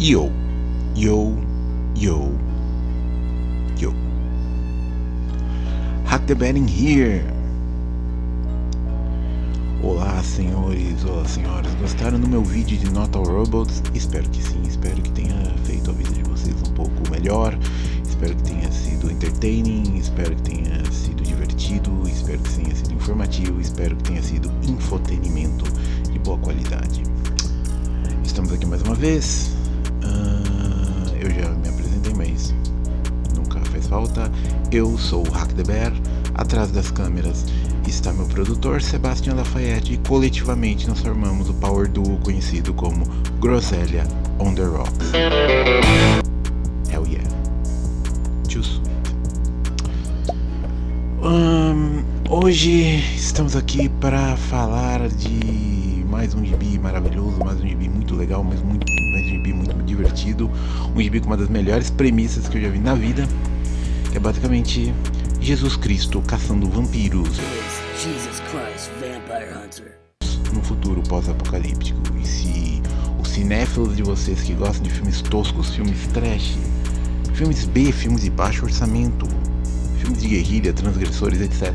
Yo, yo, yo, yo. Hack the Betting here. Olá, senhores, olá, senhoras. Gostaram do meu vídeo de Not All Robots? Espero que sim, espero que tenha feito a vida de vocês um pouco melhor. Espero que tenha sido entertaining, espero que tenha sido divertido, espero que tenha sido informativo, espero que tenha sido infotenimento de boa qualidade. Estamos aqui mais uma vez. Eu já me apresentei, mas nunca faz falta. Eu sou o Hack the Bear. Atrás das câmeras está meu produtor Sebastian Lafayette e coletivamente nós formamos o Power Duo conhecido como Groselha on the Rocks. Hell yeah. Too sweet. Hoje estamos aqui para falar de mais um gibi maravilhoso, mais um gibi muito legal, mais um gibi muito divertido, um gibi com uma das melhores premissas que eu já vi na vida, que é basicamente Jesus Cristo caçando vampiros. Jesus Christ, Vampire Hunter. No futuro pós-apocalíptico. E se os cinéfilos de vocês que gostam de filmes toscos, filmes trash, filmes B, filmes de baixo orçamento, filmes de guerrilha, transgressores, etc.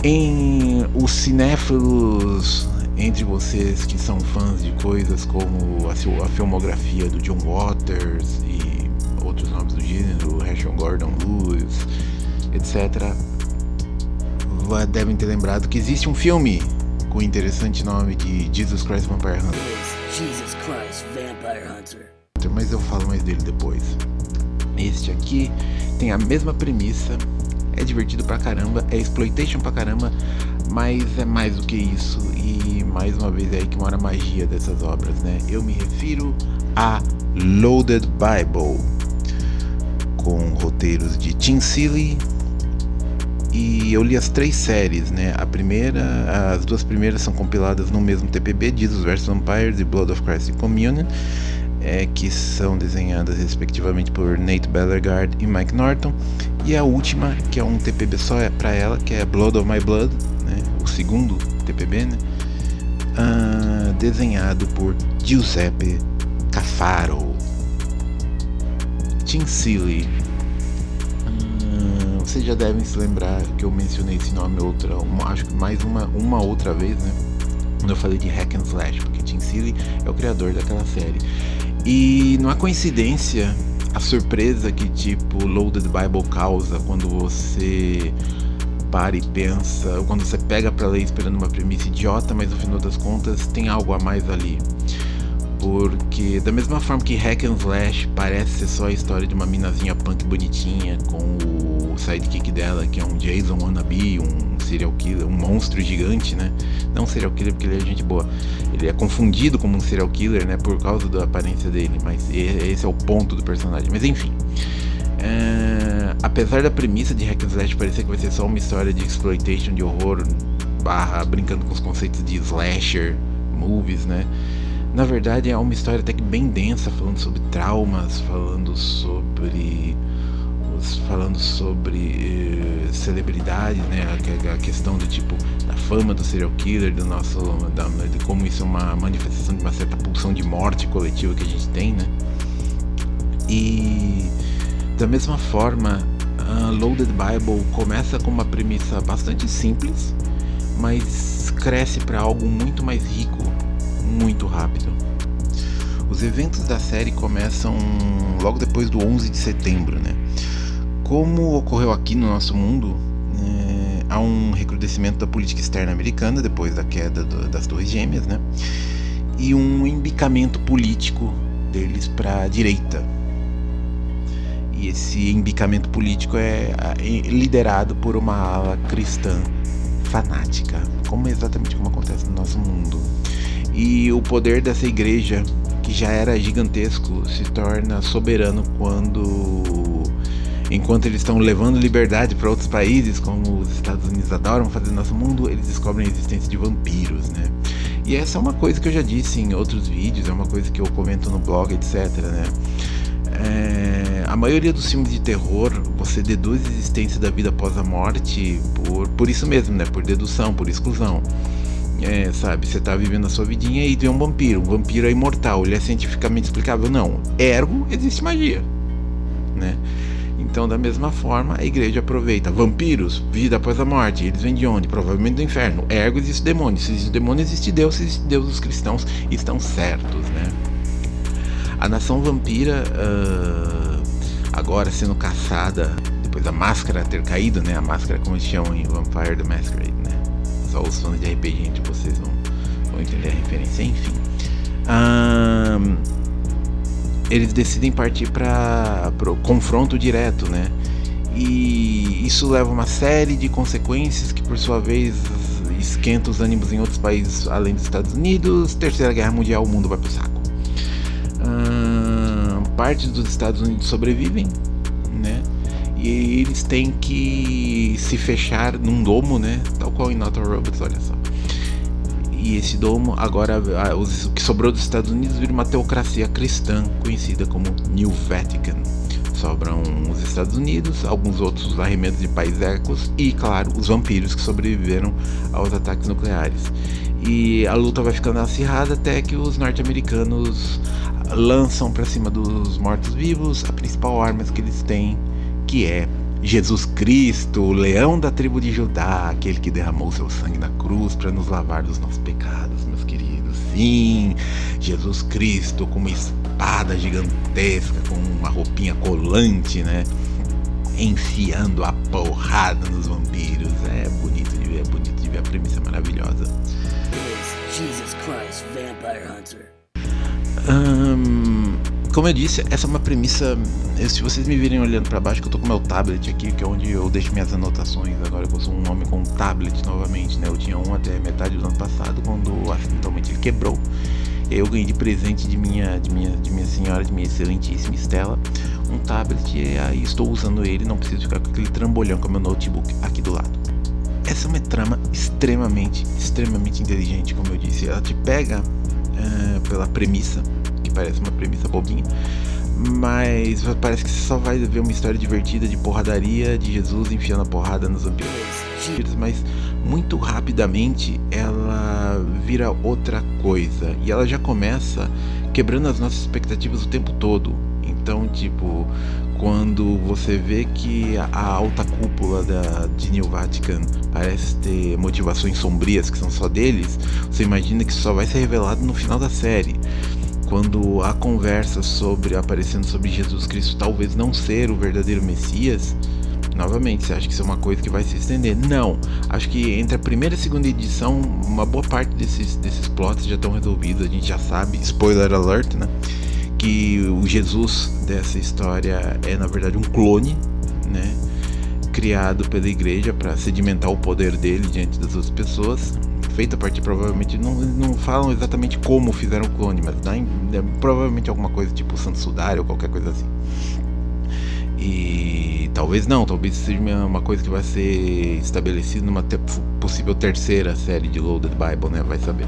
Em os cinéfilos entre vocês que são fãs de coisas como a filmografia do John Waters e outros nomes do gênero, Herschel Gordon Lewis, etc., devem ter lembrado que existe um filme com o interessante nome de Jesus Christ Vampire Hunter. Jesus Christ, Vampire Hunter. Mas eu falo mais dele depois. Este aqui tem a mesma premissa, é divertido pra caramba, é exploitation pra caramba, mas é mais do que isso. E mais uma vez é aí que mora a magia dessas obras, né? Eu me refiro a Loaded Bible, com roteiros de Tim Seeley. E eu li as 3 séries, né? As 2 primeiras são compiladas no mesmo TPB, Jesus vs Vampires e Blood of Christ and Communion, que são desenhadas respectivamente por Nate Bellegarde e Mike Norton. E a última, que é um TPB só para ela, que é Blood of My Blood, né? O segundo TPB, né? Desenhado por Giuseppe Cafaro. Tim Seeley. Vocês já devem se lembrar que eu mencionei esse nome acho que mais uma outra vez, né? Quando eu falei de Hack and Slash, porque Tim Seeley é o criador daquela série. E não há coincidência a surpresa que tipo Loaded Bible causa quando você para e pensa, quando você pega pra ler esperando uma premissa idiota, mas no final das contas tem algo a mais ali. Porque da mesma forma que Hack and Slash parece ser só a história de uma minazinha punk bonitinha com o sidekick dela, que é um Jason wannabe, um serial killer, um monstro gigante, né? Não um serial killer porque ele é gente boa. Ele é confundido como um serial killer, né? Por causa da aparência dele, mas esse é o ponto do personagem. Mas enfim, apesar da premissa de Hack and Slash parecer que vai ser só uma história de exploitation, de horror, brincando com os conceitos de slasher movies, né? Na verdade é uma história até que bem densa, falando sobre traumas, falando sobre celebridade, né? A questão do tipo da fama do serial killer, de como isso é uma manifestação de uma certa pulsão de morte coletiva que a gente tem, né? E da mesma forma, a Loaded Bible começa com uma premissa bastante simples, mas cresce para algo muito mais rico, muito rápido. Os eventos da série começam logo depois do 11 de setembro, né? Como ocorreu aqui no nosso mundo, há um recrudescimento da política externa americana depois da queda das Torres Gêmeas, né? E um embicamento político deles para a direita. E esse embicamento político é liderado por uma ala cristã fanática, exatamente como acontece no nosso mundo. E o poder dessa igreja, que já era gigantesco, se torna soberano enquanto eles estão levando liberdade para outros países, como os Estados Unidos adoram fazer no nosso mundo, eles descobrem a existência de vampiros, né? E essa é uma coisa que eu já disse em outros vídeos, é uma coisa que eu comento no blog, etc, né? A maioria dos filmes de terror, você deduz a existência da vida após a morte por isso mesmo, né? Por dedução, por exclusão. sabe, você tá vivendo a sua vidinha e tem um vampiro é imortal, ele é cientificamente explicável? Não, ergo existe magia, né? Então, da mesma forma, a igreja aproveita vampiros, vida após a morte, eles vêm de onde? Provavelmente do inferno. Ergo existe demônio, se existe demônio existe Deus, se existe Deus os cristãos estão certos, né? A nação vampira agora sendo caçada depois da máscara ter caído, né? A máscara, como eles chamam em Vampire the Masquerade, né? Só os fãs de RPG entre vocês vão entender a referência. Enfim, eles decidem partir para o confronto direto, né? E isso leva a uma série de consequências que, por sua vez, esquenta os ânimos em outros países além dos Estados Unidos. Terceira Guerra Mundial, o mundo vai pro saco. Parte dos Estados Unidos sobrevivem, né? E eles têm que se fechar num domo, né? Tal qual em Not All Robots, olha só. E esse domo, agora, o que sobrou dos Estados Unidos vira uma teocracia cristã, conhecida como New Vatican. Sobram os Estados Unidos, alguns outros arremedos de países ecos e, claro, os vampiros que sobreviveram aos ataques nucleares. E a luta vai ficando acirrada até que os norte-americanos lançam para cima dos mortos-vivos a principal arma que eles têm, que é Jesus Cristo, o leão da tribo de Judá, aquele que derramou seu sangue na cruz para nos lavar dos nossos pecados, meus queridos. Sim, Jesus Cristo com uma espada gigantesca, com uma roupinha colante, né? Enfiando a porrada nos vampiros. É bonito de ver, a premissa é maravilhosa. Jesus Christ Vampire Hunter. Como eu disse, essa é uma premissa. Se vocês me virem olhando pra baixo, que eu tô com meu tablet aqui, que é onde eu deixo minhas anotações. Agora que eu sou um homem com um tablet novamente, né? Eu tinha um até metade do ano passado, quando acidentalmente ele quebrou. E aí eu ganhei de presente de minha senhora, de minha excelentíssima Estela, um tablet, e aí estou usando ele. Não preciso ficar com aquele trambolhão com o meu notebook aqui do lado. Essa é uma trama extremamente inteligente, como eu disse. Ela te pega pela premissa, que parece uma premissa bobinha, mas parece que você só vai ver uma história divertida de porradaria, de Jesus enfiando a porrada nos vampiros, mas muito rapidamente ela vira outra coisa, e ela já começa quebrando as nossas expectativas o tempo todo. Então, tipo, quando você vê que a alta cúpula de New Vatican parece ter motivações sombrias que são só deles, você imagina que isso só vai ser revelado no final da série. Quando há conversa aparecendo sobre Jesus Cristo talvez não ser o verdadeiro Messias, novamente, você acha que isso é uma coisa que vai se estender? Não, acho que entre a primeira e a segunda edição, uma boa parte desses plots já estão resolvidos. A gente já sabe, spoiler alert, né? Que o Jesus dessa história é na verdade um clone, né, criado pela igreja para sedimentar o poder dele diante das outras pessoas, feito a partir, provavelmente, não falam exatamente como fizeram o clone, mas provavelmente alguma coisa tipo Santo Sudário ou qualquer coisa assim. E talvez seja uma coisa que vai ser estabelecida numa possível terceira série de Loaded Bible, né, vai saber.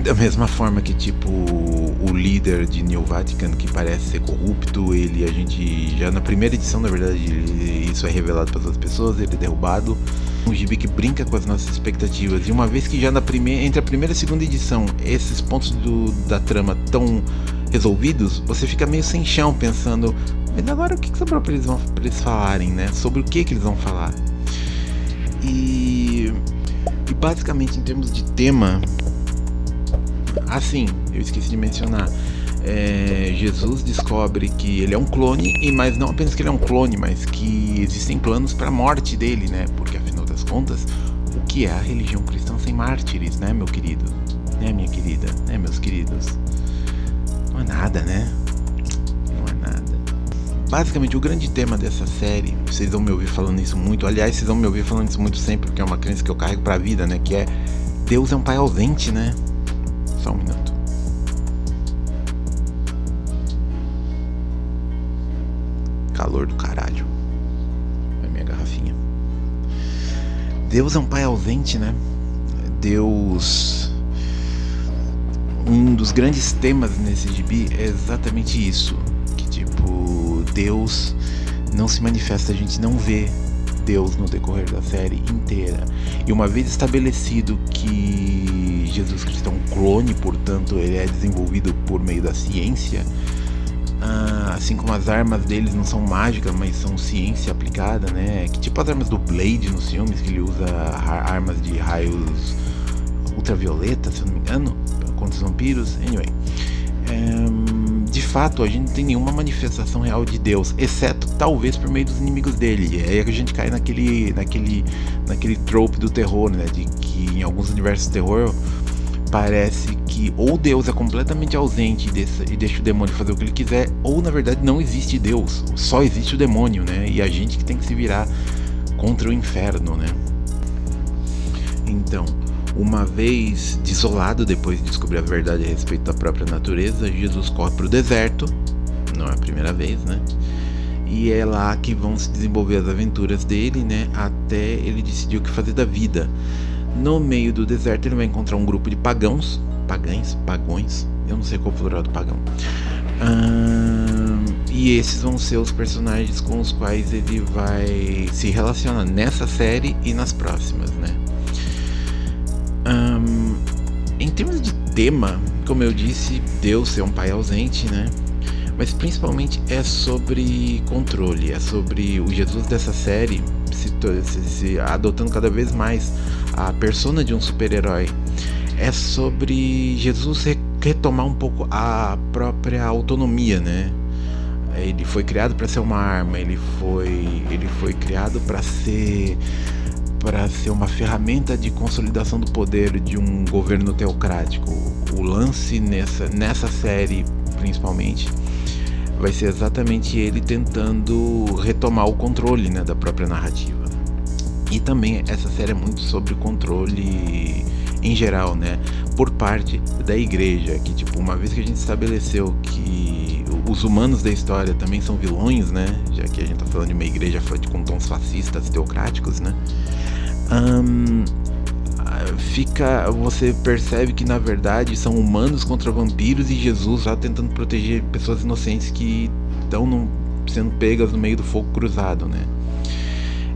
Da mesma forma que, tipo, o líder de New Vatican, que parece ser corrupto, a gente já na primeira edição, na verdade, isso é revelado para as pessoas, ele é derrubado. Um gibi que brinca com as nossas expectativas. E uma vez que já entre a primeira e a segunda edição, esses pontos da trama estão resolvidos, você fica meio sem chão, pensando, mas agora o que sobrou para eles falarem, né? Sobre o que eles vão falar. E basicamente, em termos de tema, assim, eu esqueci de mencionar, Jesus descobre que ele é um clone, mas não apenas que ele é um clone, mas que existem planos para a morte dele, né? Porque afinal das contas, o que é a religião cristã sem mártires, né, meu querido? Né, minha querida? Né, meus queridos? Não é nada, né? Não é nada. Basicamente, o grande tema dessa série, vocês vão me ouvir falando isso muito, aliás, vocês vão me ouvir falando isso muito sempre, porque é uma crença que eu carrego pra vida, né? Que é, Deus é um pai ausente, né? Só um minuto. Calor do caralho. É minha garrafinha. Deus é um pai ausente, né? Deus... Um dos grandes temas nesse gibi é exatamente isso. Que tipo, Deus não se manifesta, a gente não vê Deus no decorrer da série inteira. E uma vez estabelecido que Jesus Cristo é um clone, portanto ele é desenvolvido por meio da ciência, assim como as armas deles não são mágicas, mas são ciência aplicada, né? Que tipo as armas do Blade nos filmes, que ele usa armas de raios ultravioleta, se eu não me engano, contra os vampiros. Anyway, de fato a gente não tem nenhuma manifestação real de Deus, exceto talvez por meio dos inimigos dele. E aí a gente cai naquele trope do terror, né? De que em alguns universos de terror parece que ou Deus é completamente ausente e deixa o demônio fazer o que ele quiser, ou na verdade não existe Deus, só existe o demônio, né? E a gente que tem que se virar contra o inferno, né? Então, uma vez desolado depois de descobrir a verdade a respeito da própria natureza, Jesus corre para o deserto, não é a primeira vez, né? E é lá que vão se desenvolver as aventuras dele, né? Até ele decidir o que fazer da vida. No meio do deserto ele vai encontrar um grupo de pagãos, eu não sei qual é o plural do pagão. E esses vão ser os personagens com os quais ele vai se relacionar nessa série e nas próximas, né? Em termos de tema, como eu disse, Deus ser um pai ausente, né? Mas principalmente é sobre controle, é sobre o Jesus dessa série se adotando cada vez mais a persona de um super-herói. É sobre Jesus retomar um pouco a própria autonomia, né? Ele foi criado para ser uma arma, ele foi criado para ser uma ferramenta de consolidação do poder de um governo teocrático. O lance nessa série, principalmente, vai ser exatamente ele tentando retomar o controle, né, da própria narrativa. E também essa série é muito sobre controle em geral, né, por parte da igreja, que tipo, uma vez que a gente estabeleceu que os humanos da história também são vilões, né, já que a gente tá falando de uma igreja com tons fascistas, teocráticos, né, você percebe que na verdade são humanos contra vampiros e Jesus lá tentando proteger pessoas inocentes que estão sendo pegas no meio do fogo cruzado, né?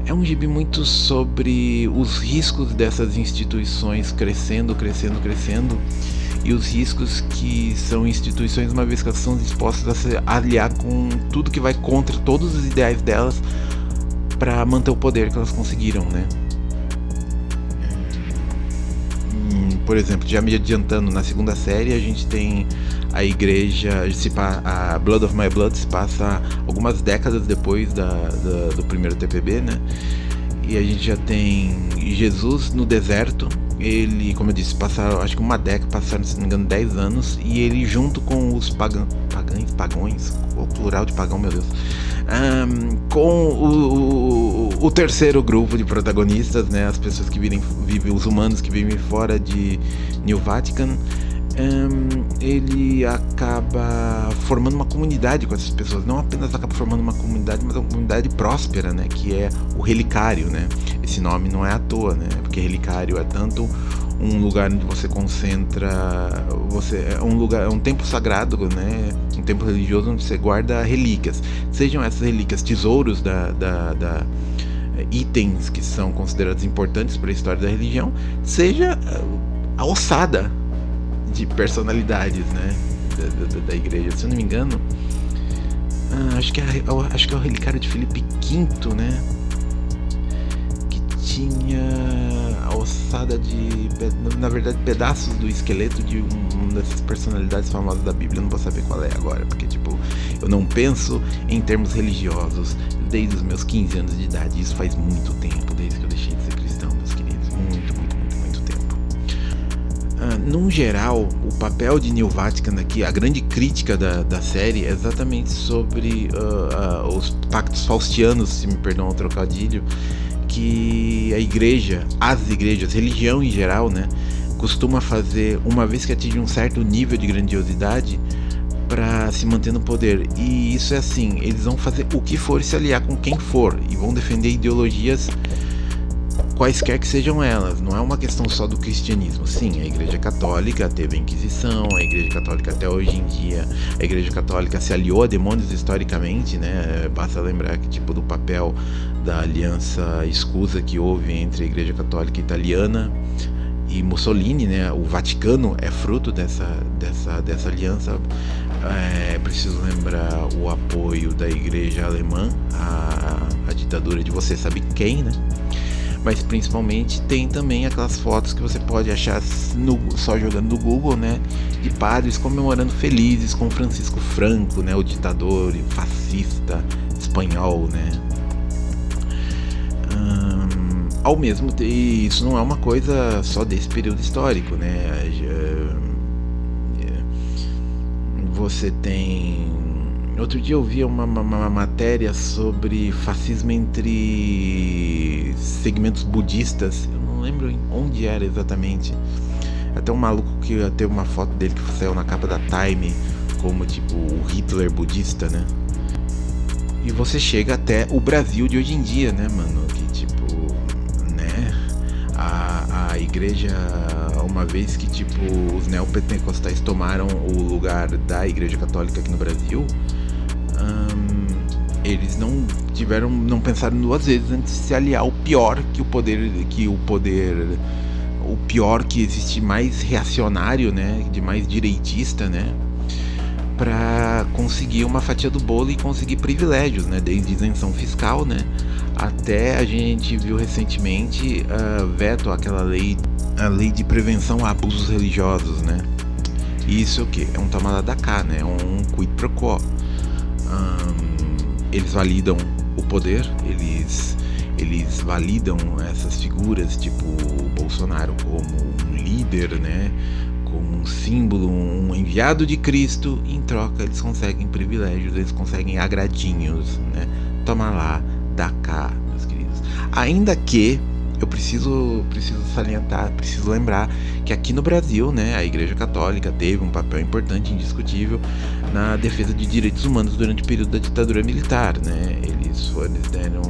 É um gibi muito sobre os riscos dessas instituições crescendo e os riscos que são instituições, uma vez que elas são dispostas a se aliar com tudo que vai contra todos os ideais delas para manter o poder que elas conseguiram, né? Por exemplo, já me adiantando, na segunda série a gente tem a igreja, a Blood of My Blood se passa algumas décadas depois do primeiro TPB, né? E a gente já tem Jesus no deserto. Ele, como eu disse, passaram acho que uma década, passaram, se não me engano, 10 anos. E ele junto com os pagãos, o plural de pagão, meu Deus, com o terceiro grupo de protagonistas, né, as pessoas que vivem, os humanos que vivem fora de New Vatican, ele acaba formando uma comunidade com essas pessoas. Não apenas acaba formando uma comunidade, mas uma comunidade próspera, né, que é o Relicário, né. Esse nome não é à toa, né, porque Relicário é tanto um lugar onde você concentra, é um templo sagrado, né, um templo religioso onde você guarda relíquias, sejam essas relíquias tesouros da itens que são considerados importantes para a história da religião, seja a ossada de personalidades, né, da igreja. Se eu não me engano, acho que é o Relicário de Filipe V, né, que tinha a ossada na verdade, pedaços do esqueleto de uma dessas personalidades famosas da Bíblia. Eu não vou saber qual é agora, porque tipo, eu não penso em termos religiosos desde os meus 15 anos de idade. Isso faz muito tempo, desde que eu deixei de ser cristão, meus queridos. Muito tempo. Num geral, o papel de New Vatican aqui, a grande crítica da série é exatamente sobre os pactos faustianos, se me perdoam o trocadilho, que as igrejas, religião em geral, né, costuma fazer uma vez que atinge um certo nível de grandiosidade para se manter no poder. E isso é assim, eles vão fazer o que for e se aliar com quem for, e vão defender ideologias quaisquer que sejam elas, não é uma questão só do cristianismo. Sim, a Igreja Católica teve a Inquisição, a Igreja Católica até hoje em dia, a Igreja Católica se aliou a demônios historicamente, né? Basta lembrar que tipo do papel da aliança escusa que houve entre a Igreja Católica Italiana e Mussolini, né? O Vaticano é fruto dessa aliança. É preciso lembrar o apoio da Igreja Alemã à ditadura de você sabe quem, né? Mas principalmente tem também aquelas fotos que você pode achar só jogando no Google, né? De padres comemorando felizes com Francisco Franco, né? O ditador fascista espanhol, né? Ao mesmo tempo, isso não é uma coisa só desse período histórico, né? Você tem... Outro dia eu vi uma matéria sobre fascismo entre segmentos budistas. Eu não lembro onde era exatamente. Até um maluco que teve uma foto dele que saiu na capa da Time como tipo o Hitler budista, né? E você chega até o Brasil de hoje em dia, né, mano? Que tipo, né? A igreja, uma vez que tipo os neopentecostais tomaram o lugar da Igreja Católica aqui no Brasil, eles não pensaram duas vezes antes de se aliar ao pior o pior que existe, mais reacionário, né, de mais direitista, né, para conseguir uma fatia do bolo e conseguir privilégios, né, desde isenção fiscal, né, até a gente viu recentemente veto àquela lei, a lei de prevenção a abusos religiosos, né. Isso é o que? É um toma lá da cá, né, um quid pro quo. Eles validam o poder, eles validam essas figuras tipo o Bolsonaro como um líder, né, como um símbolo, um enviado de Cristo. Em troca eles conseguem privilégios, eles conseguem agradinhos, né? Toma lá, dá cá, meus queridos. Ainda que eu preciso salientar, preciso lembrar que aqui no Brasil, né, a Igreja Católica teve um papel importante, indiscutível, na defesa de direitos humanos durante o período da ditadura militar, né? Eles deram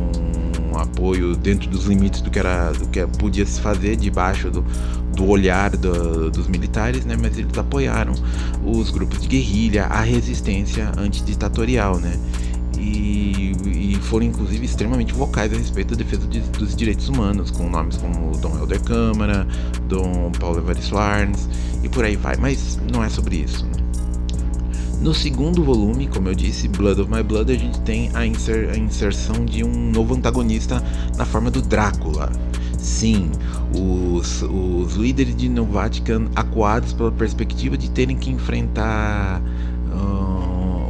um apoio dentro dos limites do que podia se fazer debaixo do olhar dos militares, né? Mas eles apoiaram os grupos de guerrilha, a resistência antiditatorial, né? E foram inclusive extremamente vocais a respeito da defesa dos direitos humanos, com nomes como Dom Helder Câmara, Dom Paulo Evaristo Arns e por aí vai, mas não é sobre isso, né? No segundo volume, como eu disse, Blood of My Blood, a gente tem a inserção de um novo antagonista na forma do Drácula. Sim, os líderes de No Vatican, acuados pela perspectiva de terem que enfrentar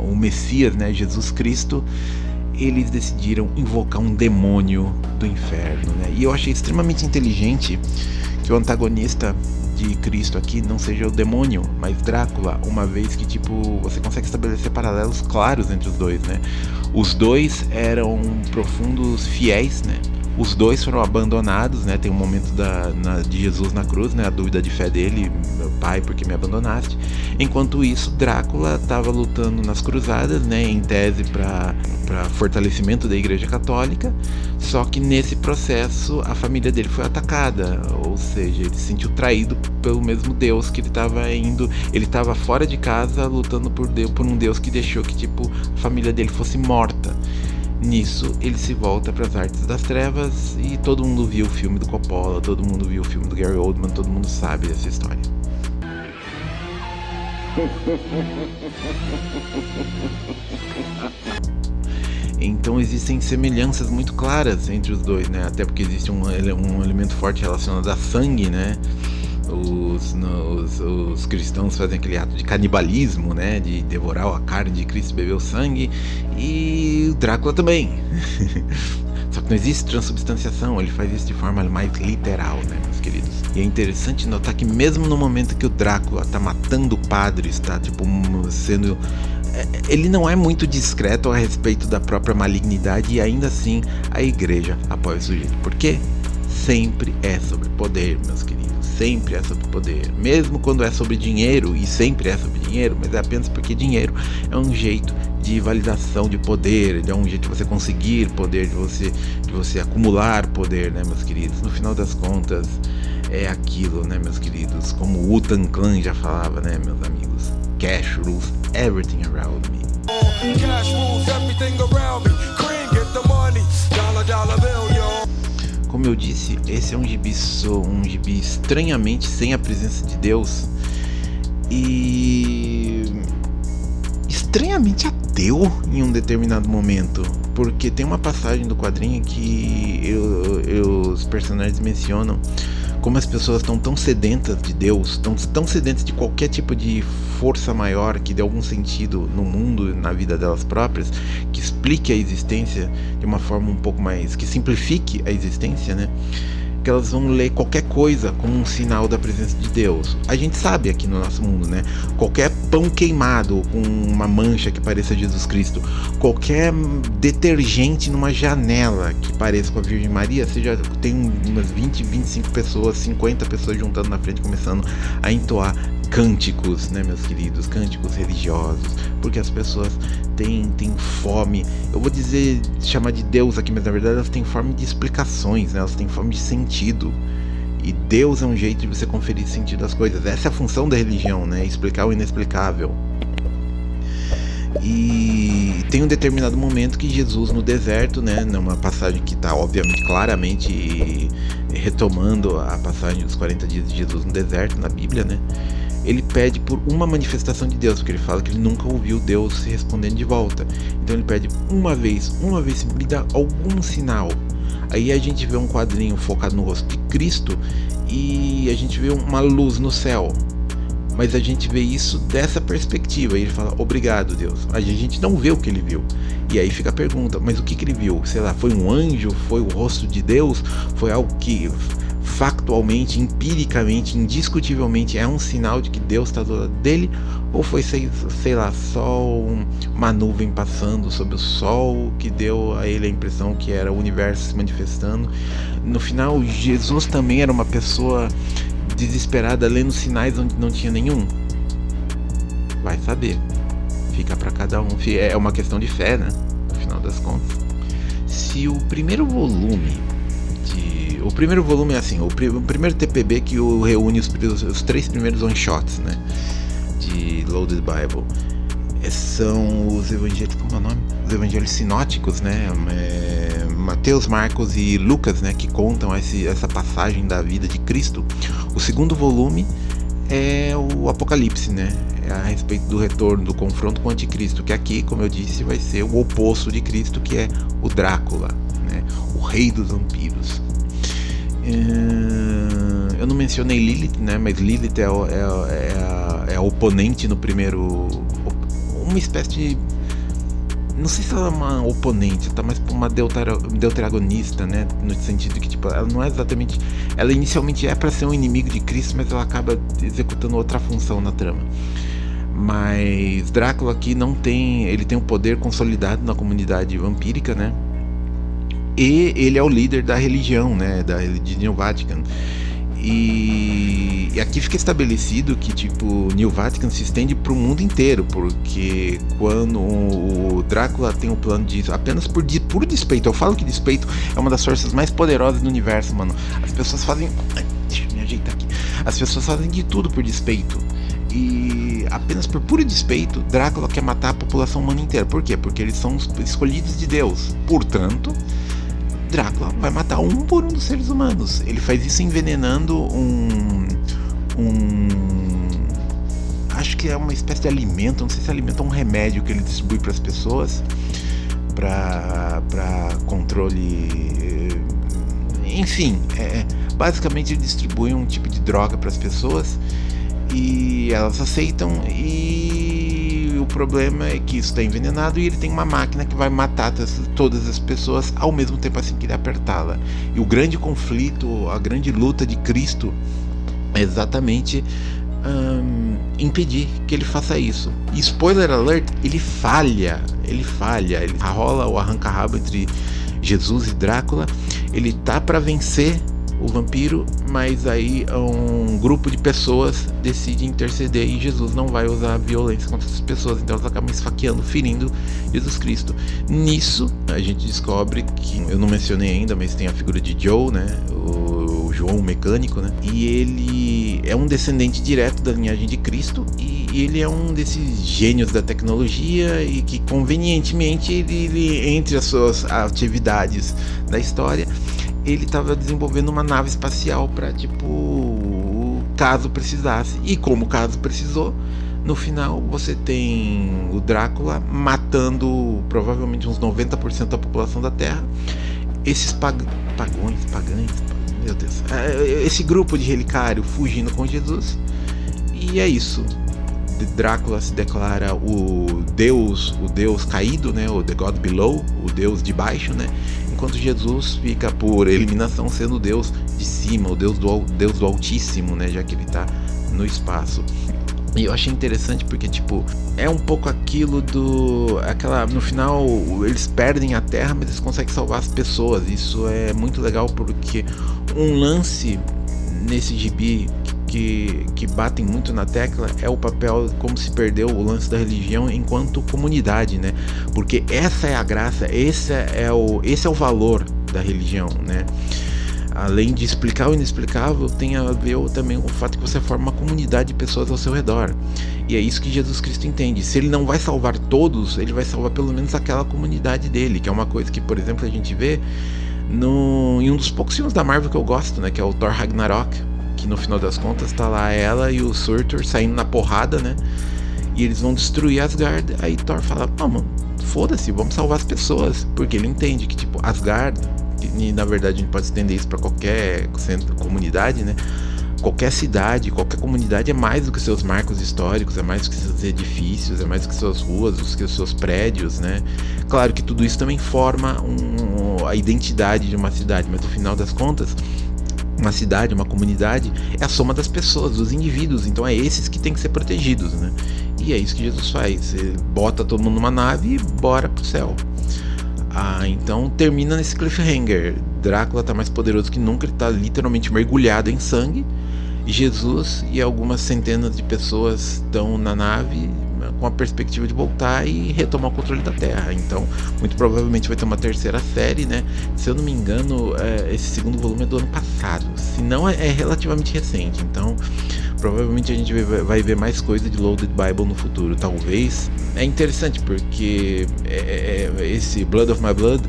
o Messias, né, Jesus Cristo, eles decidiram invocar um demônio do inferno, né? E eu achei extremamente inteligente que o antagonista de Cristo aqui não seja o demônio, mas Drácula, uma vez que tipo você consegue estabelecer paralelos claros entre os dois, né? Os dois eram profundos fiéis, né? Os dois foram abandonados, né? Tem um momento de Jesus na cruz, né? A dúvida de fé dele: meu pai, por que me abandonaste? Enquanto isso, Drácula estava lutando nas cruzadas, né? Em tese para fortalecimento da Igreja Católica. Só que nesse processo a família dele foi atacada, ou seja, ele se sentiu traído pelo mesmo Deus que ele estava indo. Ele estava fora de casa lutando por um Deus que deixou que tipo a família dele fosse morta. Nisso, ele se volta para as artes das trevas e todo mundo viu o filme do Coppola, todo mundo viu o filme do Gary Oldman, todo mundo sabe dessa história. Então existem semelhanças muito claras entre os dois, né? Até porque existe um elemento forte relacionado a sangue, né? Os cristãos fazem aquele ato de canibalismo, né, de devorar a carne de Cristo e beber o sangue, e o Drácula também. Só que não existe transubstanciação, ele faz isso de forma mais literal, né, meus queridos. E é interessante notar que mesmo no momento que o Drácula tá matando padres, tá tipo sendo... ele não é muito discreto a respeito da própria malignidade, e ainda assim a igreja apoia o sujeito. Por quê? Sempre é sobre poder, meus queridos. sempre é sobre poder. Mesmo quando é sobre dinheiro, e sempre é sobre dinheiro, mas é apenas porque dinheiro é um jeito de validação de poder, é um jeito de você conseguir poder, de você acumular poder, né, meus queridos? No final das contas, é aquilo, né, meus queridos? Como o Wu-Tang Clan já falava, né, meus amigos? Cash rules everything around me. Cash rules everything around me. Cream, get the money. Dollar bill, yo. Como eu disse, esse é um gibi estranhamente sem a presença de Deus e estranhamente ateu em um determinado momento, porque tem uma passagem do quadrinho que os personagens mencionam como as pessoas estão tão sedentas de Deus, tão sedentas de qualquer tipo de força maior que dê algum sentido no mundo, na vida delas próprias, que explique a existência de uma forma um pouco mais, que simplifique a existência, né? Que elas vão ler qualquer coisa como um sinal da presença de Deus. A gente sabe aqui no nosso mundo, né? Qualquer pão queimado com uma mancha que pareça Jesus Cristo, qualquer detergente numa janela que pareça com a Virgem Maria, você já tem umas 20, 25 pessoas, 50 pessoas juntando na frente, começando a entoar cânticos, né, meus queridos, cânticos religiosos, porque as pessoas têm fome, eu vou dizer, chamar de Deus aqui, mas na verdade elas têm fome de explicações, né, elas têm fome de sentido, e Deus é um jeito de você conferir sentido às coisas. Essa é a função da religião, né, explicar o inexplicável. E tem um determinado momento que Jesus no deserto, né, numa passagem que está obviamente claramente retomando a passagem dos 40 dias de Jesus no deserto na Bíblia, né, ele pede por uma manifestação de Deus, porque ele fala que ele nunca ouviu Deus se respondendo de volta. Então ele pede uma vez, me dá algum sinal. Aí a gente vê um quadrinho focado no rosto de Cristo e a gente vê uma luz no céu. Mas a gente vê isso dessa perspectiva. E ele fala, obrigado, Deus. A gente não vê o que ele viu. E aí fica a pergunta, mas o que ele viu? Sei lá, foi um anjo? Foi o rosto de Deus? Foi algo que factualmente, empiricamente, indiscutivelmente é um sinal de que Deus está do lado dele? Ou foi, sei lá, só uma nuvem passando sobre o sol que deu a ele a impressão que era o universo se manifestando? No final, Jesus também era uma pessoa desesperada lendo sinais onde não tinha nenhum? Vai saber. Fica para cada um. É uma questão de fé, né? No final das contas. Se o primeiro volume é assim, o primeiro TPB que reúne os 3 primeiros one-shots, né, de Loaded Bible, são os evangelhos, como é o nome? Os evangelhos sinóticos, né, Mateus, Marcos e Lucas, né, que contam essa passagem da vida de Cristo. O segundo volume é o Apocalipse, né, é a respeito do retorno, do confronto com o anticristo, que aqui, como eu disse, vai ser o oposto de Cristo, que é o Drácula, né, o rei dos vampiros. Eu não mencionei Lilith, né? Mas Lilith é a oponente no primeiro. Uma espécie de. Não sei se ela é uma oponente, tá mais uma deuteragonista, né? No sentido que, tipo, ela não é exatamente. Ela inicialmente é para ser um inimigo de Cristo, mas ela acaba executando outra função na trama. Mas Drácula aqui não tem. Ele tem um poder consolidado na comunidade vampírica, né? E ele é o líder da religião, né, de New Vatican. E aqui fica estabelecido que, tipo, New Vatican se estende para o mundo inteiro, porque quando o Drácula tem o plano de apenas por despeito, eu falo que despeito é uma das forças mais poderosas do universo, mano. As pessoas fazem, deixa eu me ajeitar aqui. As pessoas fazem de tudo por despeito. E apenas por puro despeito, Drácula quer matar a população humana inteira. Por quê? Porque eles são os escolhidos de Deus. Portanto, Drácula vai matar um por um dos seres humanos. Ele faz isso envenenando acho que é uma espécie de alimento, não sei se é alimento ou um remédio que ele distribui para as pessoas para controle, enfim, basicamente ele distribui um tipo de droga para as pessoas e elas aceitam, e o problema é que isso está envenenado e ele tem uma máquina que vai matar todas as pessoas ao mesmo tempo assim que ele apertá-la. E o grande conflito, a grande luta de Cristo é exatamente impedir que ele faça isso. E spoiler alert, ele falha, ele rola o arranca-rabo entre Jesus e Drácula. Ele tá para vencer o vampiro, mas aí um grupo de pessoas decide interceder e Jesus não vai usar violência contra essas pessoas, então elas acabam esfaqueando, ferindo Jesus Cristo. Nisso a gente descobre que, eu não mencionei ainda, mas tem a figura de Joe, né, o João, o mecânico, né, e ele é um descendente direto da linhagem de Cristo, e ele é um desses gênios da tecnologia e que convenientemente ele entre as suas atividades da história, ele estava desenvolvendo uma nave espacial para, tipo, caso precisasse. E como o caso precisou, no final você tem o Drácula matando provavelmente uns 90% da população da Terra. Esses pagães, meu Deus, esse grupo de relicário fugindo com Jesus. E é isso. Drácula se declara o Deus caído, né, o The God Below, o Deus de baixo, né, enquanto Jesus fica por eliminação sendo o Deus de cima, o Deus do Altíssimo, né, já que ele está no espaço. E eu achei interessante porque, tipo, é um pouco aquilo no final eles perdem a Terra, mas eles conseguem salvar as pessoas. Isso é muito legal porque um lance nesse gibi que batem muito na tecla é o papel, como se perdeu o lance da religião enquanto comunidade, né? Porque essa é a graça, esse é o valor da religião, né? Além de explicar o inexplicável, tem a ver também o fato que você forma uma comunidade de pessoas ao seu redor. E é isso que Jesus Cristo entende. Se ele não vai salvar todos, ele vai salvar pelo menos aquela comunidade dele, que é uma coisa que, por exemplo, a gente vê em um dos poucos filmes da Marvel que eu gosto, né? Que é o Thor Ragnarok, que no final das contas tá lá ela e o Surtur saindo na porrada, né? E eles vão destruir Asgard. Aí Thor fala, não, mano, foda-se, vamos salvar as pessoas. Porque ele entende que, tipo, Asgard, e na verdade a gente pode estender isso pra qualquer comunidade, né? Qualquer cidade, qualquer comunidade é mais do que seus marcos históricos, é mais do que seus edifícios, é mais do que suas ruas, do que os seus prédios, né? Claro que tudo isso também forma a identidade de uma cidade, mas no final das contas, uma cidade, uma comunidade é a soma das pessoas, dos indivíduos, então é esses que tem que ser protegidos, né? E é isso que Jesus faz, ele bota todo mundo numa nave e bora pro céu. Então termina nesse cliffhanger. Drácula tá mais poderoso que nunca, ele tá literalmente mergulhado em sangue. Jesus e algumas centenas de pessoas estão na nave com a perspectiva de voltar e retomar o controle da Terra. Então, muito provavelmente vai ter uma terceira série, né? Se eu não me engano, esse segundo volume é do ano passado. Se não, é relativamente recente. Então, provavelmente a gente vai ver mais coisa de Loaded Bible no futuro. Talvez. É interessante porque esse Blood of My Blood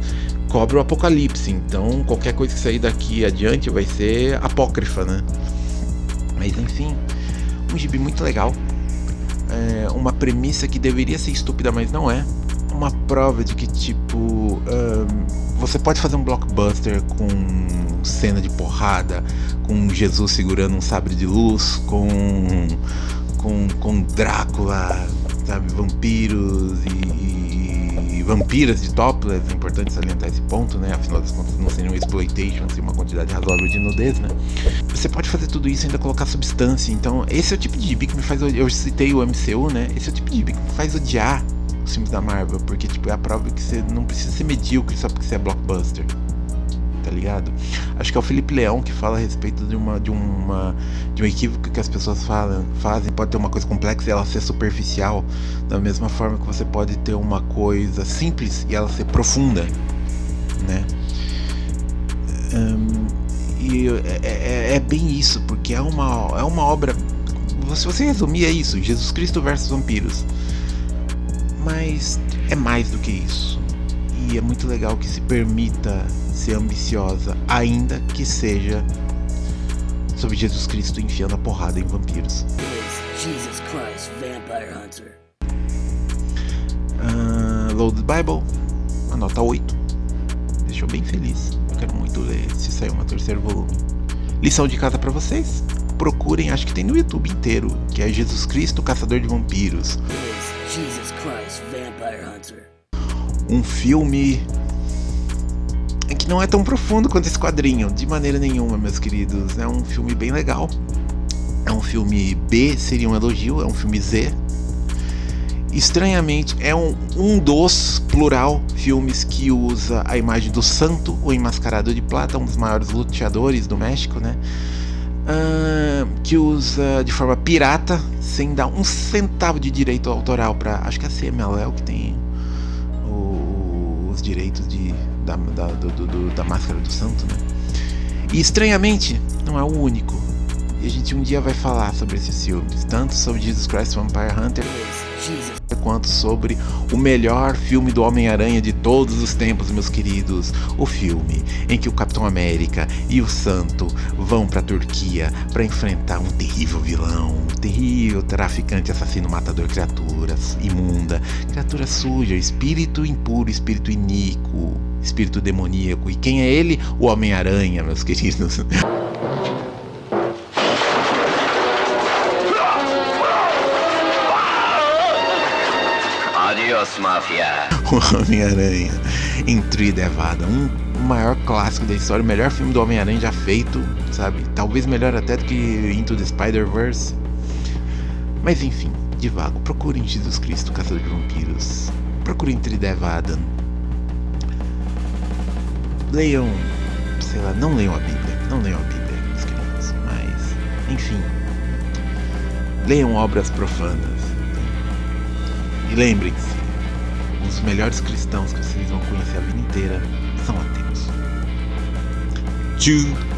cobre o apocalipse. Então, qualquer coisa que sair daqui adiante vai ser apócrifa, né? Mas enfim, um gibi muito legal. Uma premissa que deveria ser estúpida, mas não é. Uma prova de que, tipo, você pode fazer um blockbuster com cena de porrada, com Jesus segurando um sabre de luz, com Drácula, sabe, vampiros e vampiras de topless. É importante salientar esse ponto, né? Afinal das contas, não seria um exploitation, seria uma quantidade razoável de nudez, né? Você pode fazer tudo isso e ainda colocar substância. Então, esse é o tipo de gibi que me faz... Eu citei o MCU, né? Esse é o tipo de gibi que me faz odiar os filmes da Marvel, porque, tipo, é a prova que você não precisa ser medíocre só porque você é blockbuster, tá ligado? Acho que é o Felipe Leão que fala a respeito de um equívoco que as pessoas fazem. Pode ter uma coisa complexa e ela ser superficial, da mesma forma que você pode ter uma coisa simples e ela ser profunda, né? E é bem isso, porque é uma obra. Se você resumir, é isso: Jesus Cristo versus vampiros. Mas é mais do que isso. E é muito legal que se permita ser ambiciosa, ainda que seja sobre Jesus Cristo enfiando a porrada em vampiros. Jesus Christ Vampire Hunter. Loaded Bible, a nota 8. Deixou bem feliz. Eu quero muito ler se sair um terceiro volume. Lição de casa pra vocês: procurem, acho que tem no YouTube inteiro, que é Jesus Cristo Caçador de Vampiros. Jesus Christ Vampire Hunter. Um filme que não é tão profundo quanto esse quadrinho, de maneira nenhuma, meus queridos. É um filme bem legal. É um filme B, seria um elogio, é um filme Z. estranhamente, é um dos, plural, filmes que usa a imagem do santo, o enmascarado de plata, um dos maiores luteadores do México, né? Que usa de forma pirata, sem dar um centavo de direito autoral para, acho que é a CMLL que tem os direitos da máscara do santo, né? E estranhamente, não é o único. E a gente um dia vai falar sobre esses filmes, tanto sobre Jesus Christ Vampire Hunter, quanto sobre o melhor filme do Homem-Aranha de todos os tempos, meus queridos. O filme em que o Capitão América e o Santo vão pra Turquia para enfrentar um terrível vilão, um terrível traficante, assassino, matador, criaturas imunda, criatura suja, espírito impuro, espírito iníquo, espírito demoníaco. E quem é ele? O Homem-Aranha, meus queridos. O Homem-Aranha em Tree Devada, o maior clássico da história, o melhor filme do Homem-Aranha já feito, sabe? Talvez melhor até do que Into the Spider-Verse. Mas enfim, divago. Procurem Jesus Cristo, Caçador de Vampiros. Procurem Tree Devada. Leiam, sei lá, não leiam a Bíblia. Não leiam a Bíblia, meus queridos. Mas, enfim, leiam obras profanas. E lembrem-se, os melhores cristãos que vocês vão conhecer a vida inteira são ateus. Tchau!